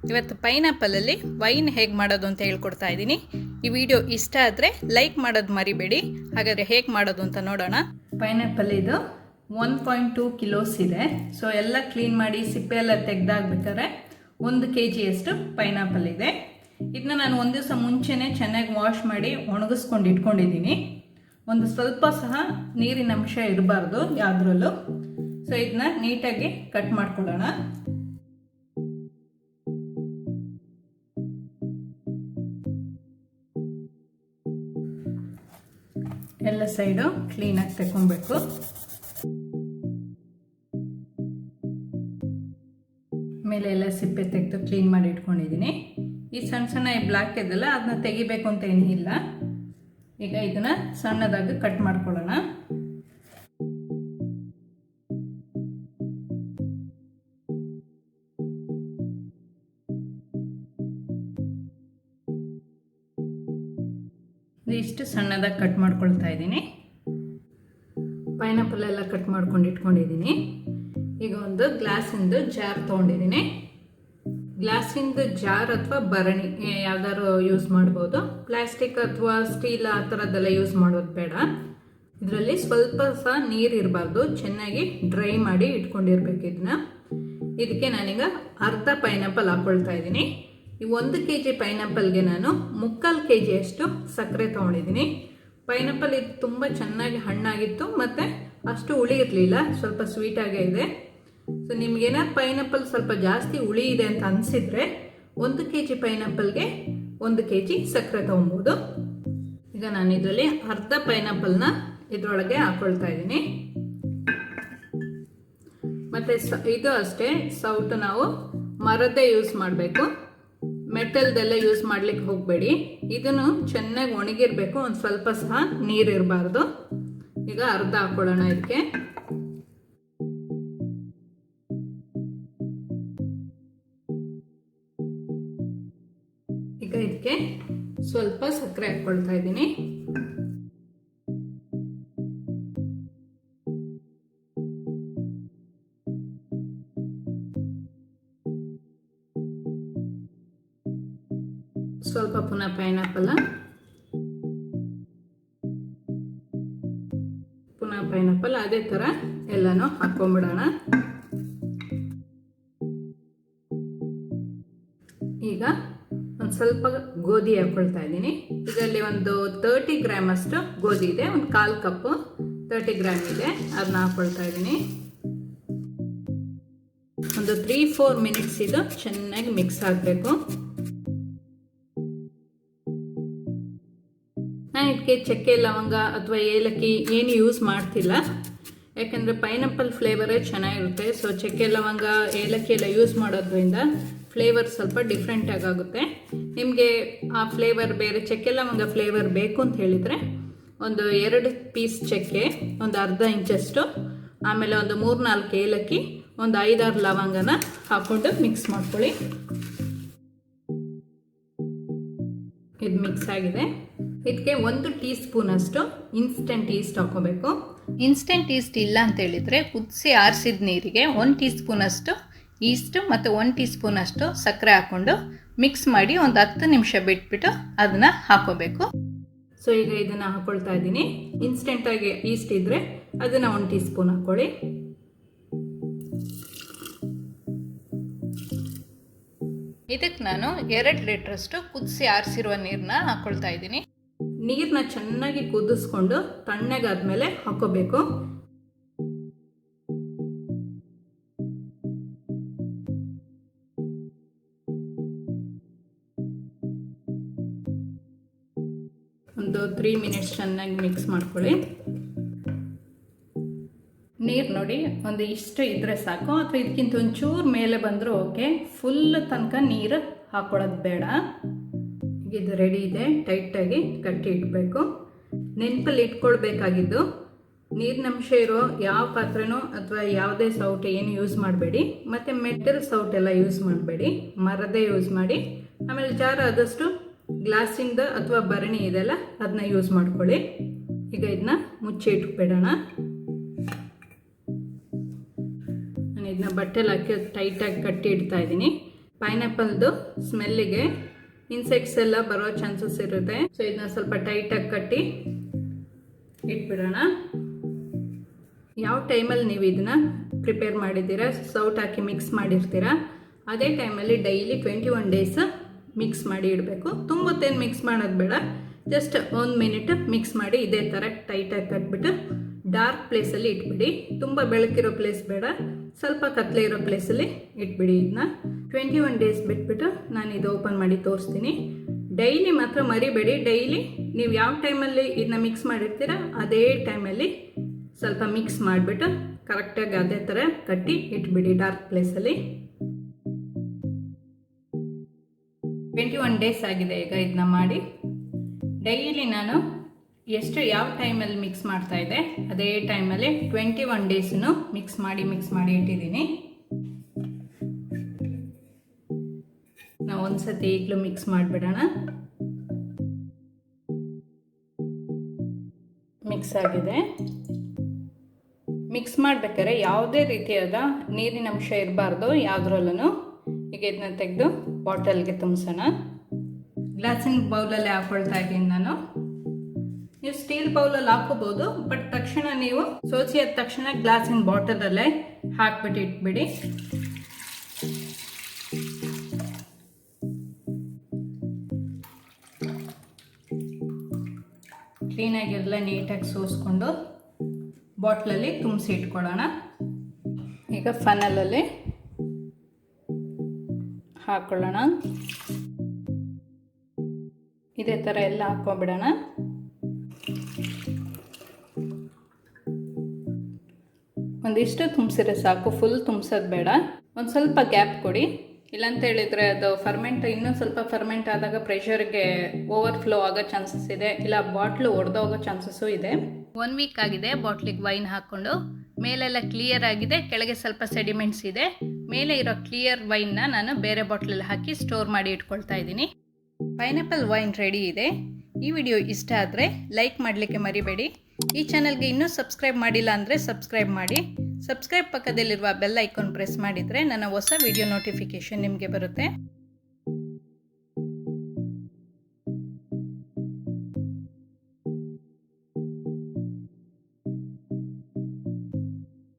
ಇವತ್ತು ಪೈನಾಪಲಲ್ಲಿ ವೈನ್ ಹೇಗೆ ಮಾಡೋದು ಅಂತ ಹೇಳ್ಕೊಡ್ತಾ ಇದ್ದೀನಿ. ಈ ವಿಡಿಯೋ ಇಷ್ಟ ಆದರೆ ಲೈಕ್ ಮಾಡೋದು ಮರಿಬೇಡಿ. ಹಾಗಾದರೆ ಹೇಗೆ ಮಾಡೋದು ಅಂತ ನೋಡೋಣ. ಪೈನಾಪಲ್ ಇದು 1.2 ಕಿಲೋಸ್ ಇದೆ. ಸೊ ಎಲ್ಲ ಕ್ಲೀನ್ ಮಾಡಿ ಸಿಪ್ಪೆ ಎಲ್ಲ ತೆಗೆದಾಕ್ಬೇಕಾದ್ರೆ 1 kg ಅಷ್ಟು ಪೈನಾಪಲ್ ಇದೆ. ಇದನ್ನ ನಾನು ಒಂದು ದಿವಸ ಮುಂಚೆನೇ ಚೆನ್ನಾಗಿ ವಾಶ್ ಮಾಡಿ ಒಣಗಿಸ್ಕೊಂಡು ಇಟ್ಕೊಂಡಿದ್ದೀನಿ. ಒಂದು ಸ್ವಲ್ಪ ಸಹ ನೀರಿನ ಅಂಶ ಇರಬಾರ್ದು ಯಾವುದ್ರಲ್ಲೂ. ಸೊ ಇದನ್ನ ನೀಟಾಗಿ ಕಟ್ ಮಾಡ್ಕೊಳ್ಳೋಣ. ಎಲ್ಲ ಸೈಡು ಕ್ಲೀನಾಗಿ ತಗೊಬೇಕು. ಮೇಲೆ ಎಲ್ಲ ಸಿಪ್ಪೆ ತೆಗೆದು ಕ್ಲೀನ್ ಮಾಡಿ ಇಟ್ಕೊಂಡಿದ್ದೀನಿ. ಈ ಸಣ್ಣ ಸಣ್ಣ ಬ್ಲ್ಯಾಕ್ ಇದೆಲ್ಲ ಅದನ್ನ ತೆಗಿಬೇಕು ಅಂತ ಏನಿಲ್ಲ. ಈಗ ಇದನ್ನ ಸಣ್ಣದಾಗಿ ಕಟ್ ಮಾಡ್ಕೊಳ್ಳೋಣ. ಇಷ್ಟು ಸಣ್ಣದಾಗಿ ಕಟ್ ಮಾಡ್ಕೊಳ್ತಾ ಇದ್ದೀನಿ. ಪೈನಾಪಲ್ ಎಲ್ಲ ಕಟ್ ಮಾಡ್ಕೊಂಡು ಇಟ್ಕೊಂಡಿದ್ದೀನಿ. ಈಗ ಒಂದು ಗ್ಲಾಸಿಂದು ಜಾರ್ ತೊಗೊಂಡಿದ್ದೀನಿ. ಗ್ಲಾಸಿಂದು ಜಾರ್ ಅಥವಾ ಭರಣಿ ಯಾವ್ದಾದ್ರು ಯೂಸ್ ಮಾಡ್ಬೋದು. ಪ್ಲಾಸ್ಟಿಕ್ ಅಥವಾ ಸ್ಟೀಲ್ ಆ ಥರದ್ದೆಲ್ಲ ಯೂಸ್ ಮಾಡೋದು ಬೇಡ. ಇದರಲ್ಲಿ ಸ್ವಲ್ಪ ಸಹ ನೀರು ಇರಬಾರ್ದು. ಚೆನ್ನಾಗಿ ಡ್ರೈ ಮಾಡಿ ಇಟ್ಕೊಂಡಿರ್ಬೇಕು ಇದನ್ನ. ಇದಕ್ಕೆ ನಾನೀಗ ಅರ್ಧ ಪೈನಾಪಲ್ ಹಾಕೊಳ್ತಾ ಇದ್ದೀನಿ. ಈ 1 kg ಪೈನಾಪಲ್ಗೆ ನಾನು 3/4 kg ಅಷ್ಟು ಸಕ್ಕರೆ ತೊಗೊಂಡಿದ್ದೀನಿ. ಪೈನಾಪಲ್ ಇದು ತುಂಬ ಚೆನ್ನಾಗಿ ಹಣ್ಣಾಗಿತ್ತು ಮತ್ತು ಅಷ್ಟು ಹುಳಿ ಇರಲಿಲ್ಲ, ಸ್ವಲ್ಪ ಸ್ವೀಟಾಗೇ ಇದೆ. ಸೊ ನಿಮಗೇನಾದ್ರು ಪೈನಾಪಲ್ ಸ್ವಲ್ಪ ಜಾಸ್ತಿ ಹುಳಿ ಇದೆ ಅಂತ ಅನಿಸಿದ್ರೆ 1 kg ಪೈನಾಪಲ್ಗೆ 1 kg ಸಕ್ಕರೆ ತೊಗೊಬೋದು. ಈಗ ನಾನು ಇದರಲ್ಲಿ ಅರ್ಧ ಪೈನಾಪಲ್ನ ಇದರೊಳಗೆ ಹಾಕೊಳ್ತಾ ಇದ್ದೀನಿ. ಮತ್ತು ಇದು ಅಷ್ಟೇ, ಸೌಟು ನಾವು ಮರದ್ದೇ ಯೂಸ್ ಮಾಡಬೇಕು. ಮೆಟಲ್ದೆಲ್ಲ ಯೂಸ್ ಮಾಡ್ಲಿಕ್ಕೆ ಹೋಗಬೇಡಿ. ಇದನ್ನು ಚೆನ್ನಾಗಿ ಒಣಗಿರ್ಬೇಕು, ಒಂದು ಸ್ವಲ್ಪ ಸಹ ನೀರಿರಬಾರ್ದು. ಈಗ ಅರ್ಧ ಹಾಕೊಳ್ಳೋಣ ಇದಕ್ಕೆ. ಈಗ ಇದಕ್ಕೆ ಸ್ವಲ್ಪ ಸಕ್ಕರೆ ಹಾಕೊಳ್ತಾ ಇದ್ದೀನಿ. ಸ್ವಲ್ಪ ಪುನಃ ಪೈನಾಪಲ್ ಅದೇ ಥರ ಎಲ್ಲನೂ ಹಾಕೊಂಡ್ಬಿಡೋಣ. ಈಗ ಒಂದು ಸ್ವಲ್ಪ ಗೋಧಿ ಹಾಕೊಳ್ತಾ ಇದ್ದೀನಿ. ಇದರಲ್ಲಿ ಒಂದು 30 ಗ್ರಾಮ್ ಅಷ್ಟು ಗೋಧಿ ಇದೆ. ಒಂದು 1/4 ಕಪ್ 30 ಗ್ರಾಮ್ ಇದೆ, ಅದನ್ನ ಹಾಕೊಳ್ತಾ ಇದ್ದೀನಿ. ಒಂದು 3-4 ಮಿನಿಟ್ಸ್ ಇದು ಚೆನ್ನಾಗಿ ಮಿಕ್ಸ್ ಆಗಬೇಕು. ನಾನು ಇದಕ್ಕೆ ಚಕ್ಕೆ ಲವಂಗ ಅಥವಾ ಏಲಕ್ಕಿ ಏನು ಯೂಸ್ ಮಾಡ್ತಿಲ್ಲ, ಯಾಕಂದರೆ ಪೈನಾಪಲ್ ಫ್ಲೇವರೇ ಚೆನ್ನಾಗಿರುತ್ತೆ. ಸೊ ಚಕ್ಕೆ ಲವಂಗ ಏಲಕ್ಕಿ ಎಲ್ಲ ಯೂಸ್ ಮಾಡೋದ್ರಿಂದ ಫ್ಲೇವರ್ ಸ್ವಲ್ಪ ಡಿಫ್ರೆಂಟಾಗಿ ಆಗುತ್ತೆ. ನಿಮಗೆ ಆ ಫ್ಲೇವರ್ ಬೇರೆ ಚಕ್ಕೆ ಲವಂಗ ಫ್ಲೇವರ್ ಬೇಕು ಅಂತ ಹೇಳಿದರೆ ಒಂದು 2 ಪೀಸ್ ಚಕ್ಕೆ, ಒಂದು ಅರ್ಧ ಇಂಚಷ್ಟು, ಆಮೇಲೆ ಒಂದು 3-4 ಏಲಕ್ಕಿ, ಒಂದು 5-6 ಲವಂಗನ ಹಾಕ್ಕೊಂಡು ಮಿಕ್ಸ್ ಮಾಡ್ಕೊಳ್ಳಿ. ಇದು ಮಿಕ್ಸ್ ಆಗಿದೆ. ಇದಕ್ಕೆ 1 ಟೀ ಸ್ಪೂನ್ ಅಷ್ಟು ಇನ್ಸ್ಟೆಂಟ್ ಈಸ್ಟ್ ಹಾಕೋಬೇಕು. ಇನ್ಸ್ಟೆಂಟ್ ಈಸ್ಟ್ ಇಲ್ಲ ಅಂತ ಹೇಳಿದರೆ ಕುದಿಸಿ ಆರಿಸಿದ ನೀರಿಗೆ 1 ಟೀ ಸ್ಪೂನ್ ಅಷ್ಟು ಈಸ್ಟು ಮತ್ತು 1 ಟೀ ಸ್ಪೂನ್ ಅಷ್ಟು ಸಕ್ಕರೆ ಹಾಕ್ಕೊಂಡು ಮಿಕ್ಸ್ ಮಾಡಿ ಒಂದು 10 ನಿಮಿಷ ಬಿಟ್ಬಿಟ್ಟು ಅದನ್ನು ಹಾಕೋಬೇಕು. ಸೊ ಈಗ ಇದನ್ನು ಹಾಕೊಳ್ತಾ ಇದ್ದೀನಿ. ಇನ್ಸ್ಟೆಂಟಾಗಿ ಈಸ್ಟ್ ಇದ್ದರೆ ಅದನ್ನು 1 ಟೀ ಸ್ಪೂನ್ ಹಾಕ್ಕೊಳ್ಳಿ. ಇದಕ್ಕೆ ನಾನು 2 ಲೀಟ್ರಷ್ಟು ಕುದಿಸಿ ಆರಿಸಿರುವ ನೀರನ್ನ ಹಾಕ್ಕೊಳ್ತಾ ಇದ್ದೀನಿ. ನೀರನ್ನ ಚೆನ್ನಾಗಿ ಕುದಿಸ್ಕೊಂಡು ತಣ್ಣಗಾದ್ಮೇಲೆ ಹಾಕೋಬೇಕು. ಒಂದು 3 ಮಿನಿಟ್ಸ್ ಚೆನ್ನಾಗಿ ಮಿಕ್ಸ್ ಮಾಡ್ಕೊಳ್ಳಿ. ನೀರು ನೋಡಿ ಒಂದು ಇಷ್ಟು ಇದ್ರೆ ಸಾಕು, ಅಥವಾ ಇದಕ್ಕಿಂತ ಒಂಚೂರು ಮೇಲೆ ಬಂದರೂ ಓಕೆ. ಫುಲ್ ತನಕ ನೀರು ಹಾಕೊಳ್ಳೋದು ಬೇಡ. ಇದು ರೆಡಿ ಇದೆ. ಟೈಟಾಗಿ ಕಟ್ಟಿ ಇಡಬೇಕು. ನೆನಪಲ್ಲಿ ಇಟ್ಕೊಳ್ಬೇಕಾಗಿದ್ದು, ನೀರಿನಂಶ ಇರೋ ಯಾವ ಪಾತ್ರೆನೋ ಅಥವಾ ಯಾವುದೇ ಸೌಟು ಏನು ಯೂಸ್ ಮಾಡಬೇಡಿ. ಮತ್ತು ಮೆಟಲ್ ಸೌಟೆಲ್ಲ ಯೂಸ್ ಮಾಡಬೇಡಿ, ಮರದೇ ಯೂಸ್ ಮಾಡಿ. ಆಮೇಲೆ ಜಾರ ಆದಷ್ಟು ಗ್ಲಾಸಿಂದ ಅಥವಾ ಭರಣಿ ಇದೆಲ್ಲ ಅದನ್ನ ಯೂಸ್ ಮಾಡ್ಕೊಳ್ಳಿ. ಈಗ ಇದನ್ನ ಮುಚ್ಚಿ ಇಟ್ಬಿಡೋಣ. ನಾನು ಇದನ್ನ ಬಟ್ಟೆಲಿ ಹಾಕಿ ಟೈಟಾಗಿ ಕಟ್ಟಿ ಇಡ್ತಾ ಇದ್ದೀನಿ. ಪೈನಾಪಲ್ದು ಸ್ಮೆಲ್ಲಿಗೆ ಇನ್ಸೆಕ್ಟ್ಸ್ ಎಲ್ಲ ಬರೋ ಚಾನ್ಸಸ್ ಇರುತ್ತೆ. ಸೊ ಇದನ್ನ ಸ್ವಲ್ಪ ಟೈಟಾಗಿ ಕಟ್ಟಿ ಇಟ್ಬಿಡೋಣ. ಯಾವ ಟೈಮಲ್ಲಿ ನೀವು ಇದನ್ನ ಪ್ರಿಪೇರ್ ಮಾಡಿದ್ದೀರಾ, ಸೌಟ್ ಹಾಕಿ ಮಿಕ್ಸ್ ಮಾಡಿರ್ತೀರಾ, ಅದೇ ಟೈಮಲ್ಲಿ ಡೈಲಿ 21 ಡೇಸ್ ಮಿಕ್ಸ್ ಮಾಡಿ ಇಡಬೇಕು. ತುಂಬತ್ತೇನು ಮಿಕ್ಸ್ ಮಾಡೋದು ಬೇಡ, ಜಸ್ಟ್ 1 ಮಿನಿಟ್ ಮಿಕ್ಸ್ ಮಾಡಿ ಇದೇ ಥರ ಟೈಟಾಗಿ ಕಟ್ಬಿಟ್ಟು ಡಾರ್ಕ್ ಪ್ಲೇಸಲ್ಲಿ ಇಟ್ಬಿಡಿ. ತುಂಬ ಬೆಳಕಿರೋ ಪ್ಲೇಸ್ ಬೇಡ, ಸ್ವಲ್ಪ ಕತ್ಲೆ ಇರೋ ಪ್ಲೇಸಲ್ಲಿ ಇಟ್ಬಿಡಿ. ಇದನ್ನ 21 ಡೇಸ್ ಬಿಟ್ಬಿಟ್ಟು ನಾನು ಇದು ಓಪನ್ ಮಾಡಿ ತೋರಿಸ್ತೀನಿ. ಡೈಲಿ ಮಾತ್ರ ಮರಿಬೇಡಿ, ಡೈಲಿ ನೀವು ಯಾವ ಟೈಮಲ್ಲಿ ಇದನ್ನ ಮಿಕ್ಸ್ ಮಾಡಿರ್ತೀರ ಅದೇ ಟೈಮಲ್ಲಿ ಸ್ವಲ್ಪ ಮಿಕ್ಸ್ ಮಾಡಿಬಿಟ್ಟು ಕರೆಕ್ಟಾಗಿ ಅದೇ ಥರ ಕಟ್ಟಿ ಇಟ್ಬಿಡಿ ಡಾರ್ಕ್ ಪ್ಲೇಸಲ್ಲಿ. 21 ಡೇಸ್ ಆಗಿದೆ ಈಗ ಇದನ್ನ ಮಾಡಿ. ಡೈಲಿ ನಾನು ಯಾವ ಟೈಮಲ್ಲಿ ಮಿಕ್ಸ್ ಮಾಡ್ತಾ ಇದ್ದೆ ಅದೇ ಟೈಮಲ್ಲಿ 21 ಡೇಸನ್ನು ಮಿಕ್ಸ್ ಮಾಡಿ ಇಟ್ಟಿದ್ದೀನಿ. ನಾವು ಒಂದ್ಸತಿ ಈಗಲೂ ಮಿಕ್ಸ್ ಮಾಡಿಬಿಡೋಣ. ಮಿಕ್ಸ್ ಆಗಿದೆ. ಮಿಕ್ಸ್ ಮಾಡ್ಬೇಕಾದ್ರೆ ಯಾವುದೇ ರೀತಿಯಾದ ನೀರಿನ ಅಂಶ ಇರಬಾರ್ದು ಯಾವುದ್ರಲ್ಲೂ. ಈಗ ಇದನ್ನ ತೆಗೆದು ಬಾಟಲ್ಗೆ ತುಂಬಿಸೋಣ. ಗ್ಲಾಸಿನ ಬೌಲಲ್ಲಿ ಹಾಕೊಳ್ತಾ ಇದ್ದೀನಿ ನಾನು. ನೀವು ಸ್ಟೀಲ್ ಬೌಲಲ್ಲಿ ಹಾಕೋಬಹುದು, ಬಟ್ ತಕ್ಷಣ ನೀವು ಸೋಸಿ ಆದ ತಕ್ಷಣ ಗ್ಲಾಸಿನ ಬಾಟಲಲ್ಲೇ ಹಾಕ್ಬಿಟ್ಟು ಇಟ್ಬಿಡಿ. ಕ್ಲೀನಾಗಿ ಎಲ್ಲ ನೀಟಾಗಿ ಸೋಸ್ಕೊಂಡು ಬಾಟ್ಲಲ್ಲಿ ತುಂಬಿಸಿ ಇಟ್ಕೊಳ್ಳೋಣ. ಈಗ ಫನಲಲ್ಲಿ ಹಾಕೊಳ್ಳೋಣ. ಇದೇ ಥರ ಎಲ್ಲ ಹಾಕೊಂಡ್ಬಿಡೋಣ. ಒಂದಿಷ್ಟು ತುಂಬಿಸಿದ್ರೆ ಸಾಕು, ಫುಲ್ ತುಂಬಿಸೋದು ಬೇಡ. ಒಂದು ಸ್ವಲ್ಪ ಗ್ಯಾಪ್ ಕೊಡಿ, ಇಲ್ಲಾಂತ ಹೇಳಿದರೆ ಅದು ಇನ್ನೂ ಸ್ವಲ್ಪ ಫರ್ಮೆಂಟ್ ಆದಾಗ ಪ್ರೆಷರ್ಗೆ ಓವರ್ಫ್ಲೋ ಆಗೋ ಚಾನ್ಸಸ್ ಇದೆ, ಇಲ್ಲ ಬಾಟ್ಲು ಒಡೆದೋಗೋ ಚಾನ್ಸಸ್ಸು ಇದೆ. 1 ವೀಕ್ ಆಗಿದೆ ಬಾಟ್ಲಿಗೆ ವೈನ್ ಹಾಕ್ಕೊಂಡು. ಮೇಲೆಲ್ಲ ಕ್ಲಿಯರ್ ಆಗಿದೆ, ಕೆಳಗೆ ಸ್ವಲ್ಪ ಸೆಡಿಮೆಂಟ್ಸ್ ಇದೆ. ಮೇಲೆ ಇರೋ ಕ್ಲಿಯರ್ ವೈನ್ನ ನಾನು ಬೇರೆ ಬಾಟ್ಲಲ್ಲಿ ಹಾಕಿ ಸ್ಟೋರ್ ಮಾಡಿ ಇಟ್ಕೊಳ್ತಾ ಇದ್ದೀನಿ. ಪೈನಾಪಲ್ ವೈನ್ ರೆಡಿ ಇದೆ. ಈ ವಿಡಿಯೋ ಇಷ್ಟ ಆದರೆ ಲೈಕ್ ಮಾಡಲಿಕ್ಕೆ ಮರಿಬೇಡಿ. ಈ ಚಾನಲ್ಗೆ ಇನ್ನೂ ಸಬ್ಸ್ಕ್ರೈಬ್ ಮಾಡಿಲ್ಲ ಅಂದರೆ ಸಬ್ಸ್ಕ್ರೈಬ್ ಮಾಡಿ. ಸಬ್ಸ್ಕ್ರೈಬ್ ಪಕ್ಕದಲ್ಲಿರುವ ಬೆಲ್ ಐಕಾನ್ ಪ್ರೆಸ್ ಮಾಡಿದರೆ ನನ್ನ ಹೊಸ ವಿಡಿಯೋ ನೋಟಿಫಿಕೇಷನ್ ನಿಮಗೆ ಬರುತ್ತೆ.